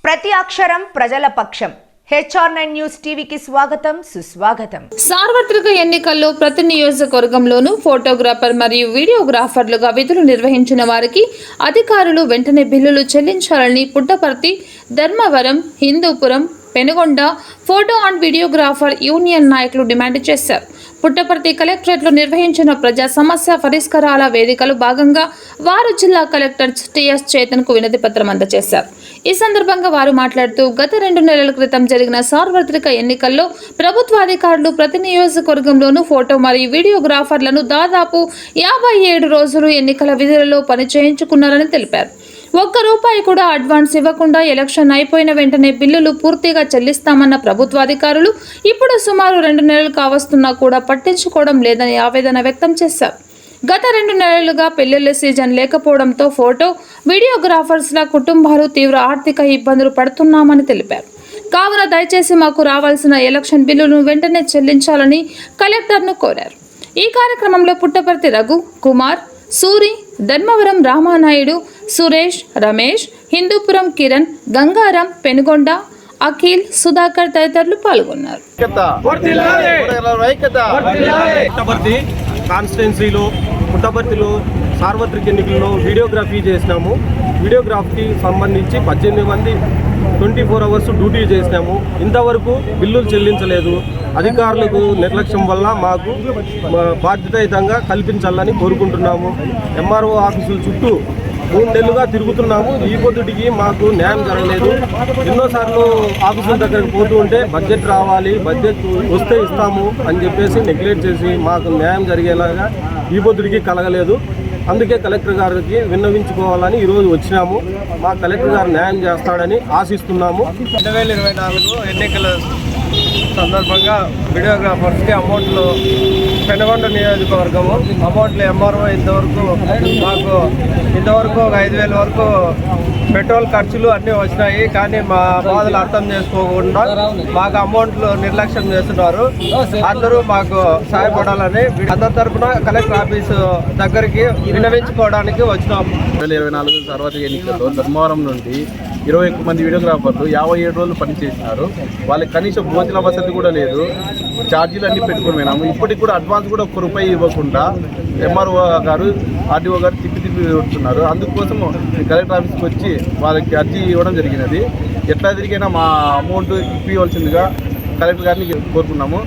ప్రతి అక్షరం ప్రజల పక్షం. HR9 న్యూస్ టీవీకి స్వాగతం, సుస్వాగతం. సార్వత్రిక ఎన్నికల్లో ప్రతి నియోజకవర్గంలోనూ ఫోటోగ్రాఫర్ మరియు వీడియోగ్రాఫర్లుగా విధులు నిర్వహించిన వారికి అధికారులు వెంటనే బిల్లులు చెల్లించాలని Puttaparthi, Dharmavaram, Hindupuram, Penugonda photo and videographer union నాయకులు డిమాండ్ చేశారు. పుట్టపర్తి కలెక్టరేట్లో నిర్వహించిన ప్రజా సమస్య పరిష్కారాల వేదికలో భాగంగా వారు జిల్లా కలెక్టర్ TS చేతన్కు వినతి పత్రం అందజేశారు. ఈ సందర్భంగా వారు మాట్లాడుతూ గత 2 నెలల క్రితం జరిగిన సార్వత్రిక ఎన్నికల్లో ప్రభుత్వ అధికారులు ప్రతి నియోజకవర్గంలోనూ ఫోటో మరియు వీడియోగ్రాఫర్లను దాదాపు 57 రోజులు ఎన్నికల విధులలో పని చేయించుకున్నారని తెలిపారు. ఒక్క రూపాయి కూడా అడ్వాన్స్ ఇవ్వకుండా ఎలక్షన్ అయిపోయిన వెంటనే బిల్లులు పూర్తిగా చెల్లిస్తామన్న ప్రభుత్వ అధికారులు ఇప్పుడు సుమారు 2 నెలలు కావస్తున్నా కూడా పట్టించుకోవడం లేదని ఆవేదన వ్యక్తం చేశారు. గత 2 నెలలుగా పెళ్లిళ్ల సీజన్ లేకపోవడంతో ఫోటో వీడియోగ్రాఫర్స్ల కుటుంబాలు తీవ్ర ఆర్థిక ఇబ్బందులు పడుతున్నామని తెలిపారు. కావున దయచేసి మాకు రావాల్సిన ఎలక్షన్ బిల్లును వెంటనే చెల్లించాలని కలెక్టర్ను కోరారు. ఈ కార్యక్రమంలో పుట్టపర్తి రఘు, కుమార్, సూరి, ధర్మవరం రామానాయుడు, సురేష్, రమేష్, హిందూపురం కిరణ్, గంగారాం, పెనుగొండ, అఖిల్, సుధాకర్ తదితరులు పాల్గొన్నారు. కాన్స్టిట్యున్సీలో పుట్టపర్తిలో సార్వత్రిక ఎన్నికల్లో వీడియోగ్రఫీ చేసినాము. వీడియోగ్రఫీకి సంబంధించి 18 మంది 24 అవర్స్ డ్యూటీ చేసినాము. ఇంతవరకు బిల్లులు చెల్లించలేదు. అధికారులకు నిర్లక్ష్యం వల్ల మాకు బాధ్యతాయుతంగా కల్పించాలని కోరుకుంటున్నాము. MRO ఆఫీసుల చుట్టూ 3 నెలలుగా తిరుగుతున్నాము. ఈ పొద్దుటికి మాకు న్యాయం జరగలేదు. ఎన్నోసార్లు ఆఫీసుల దగ్గరకు పోతూ ఉంటే బడ్జెట్ రావాలి, బడ్జెట్ వస్తే ఇస్తాము అని చెప్పేసి నెగ్లెక్ట్ చేసి మాకు న్యాయం జరిగేలాగా ఈ పొద్దుటికి కలగలేదు. అందుకే కలెక్టర్ గారికి విన్నవించుకోవాలని ఈరోజు వచ్చినాము. మా కలెక్టర్ గారు న్యాయం చేస్తాడని ఆశిస్తున్నాము. 2024 ఎన్నికల సందర్భంగా వీడియోగ్రాఫర్స్కి అమౌంట్లు పెనుగొండ నియోజకవర్గము అమౌంట్లు MRO ఇంతవరకు ఒక 5,000 వరకు పెట్రోల్ ఖర్చులు అన్నీ వచ్చినాయి. కానీ మా బాధలు అర్థం చేసుకోకుండా మాకు అమౌంట్లు నిర్లక్ష్యం చేస్తున్నారు. అందరూ మాకు సహాయపడాలని అందరి తరఫున కలెక్టర్ ఆఫీసు దగ్గరికి విన్నవించుకోవడానికి వచ్చినాము. 2024 సార్వత్రిక ఎన్నికల్లో ధర్మవరం నుండి 21 మంది వీడియోగ్రాఫర్లు 57 రోజులు పనిచేసినారు. వాళ్ళకి కనీసం భోజన వసతి కూడా లేదు. ఛార్జీలు అన్నీ పెట్టుకుని పోయినాము. ఇప్పటికి కూడా అడ్వాన్స్ కూడా 1 రూపాయి ఇవ్వకుండా MRO గారు, RDO గారు తిప్పి పెడుతున్నారు. అందుకోసం కలెక్టర్ ఆఫీస్కి వచ్చి వాళ్ళకి అర్జీ ఇవ్వడం జరిగినది. ఎట్లా తిరిగైనా మా అమౌంట్ ఇప్పివలసిందిగా కలెక్టర్ గారిని కోరుకున్నాము.